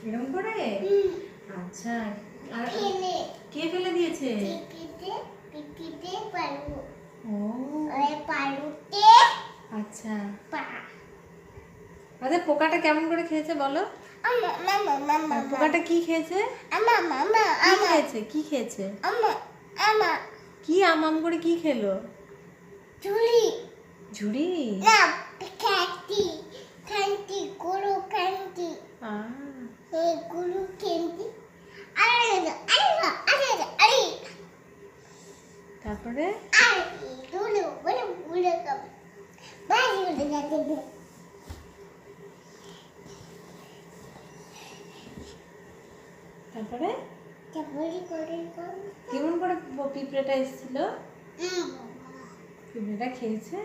এরকম করে? আচ্ছা। আর কে ফেলে দিয়েছে? ও আচ্ছা। আচ্ছা, পোকাটা কেমন করে খেয়েছে বলো? পোকাটা কি খেয়েছে? কি খেয়েছে? কি আম করে কি খেলো? ঝুড়ি। তারপরে তারপরে কেমন করে পিঁপড়েটা এসেছিল? পিঁপড়েটা খেয়েছে?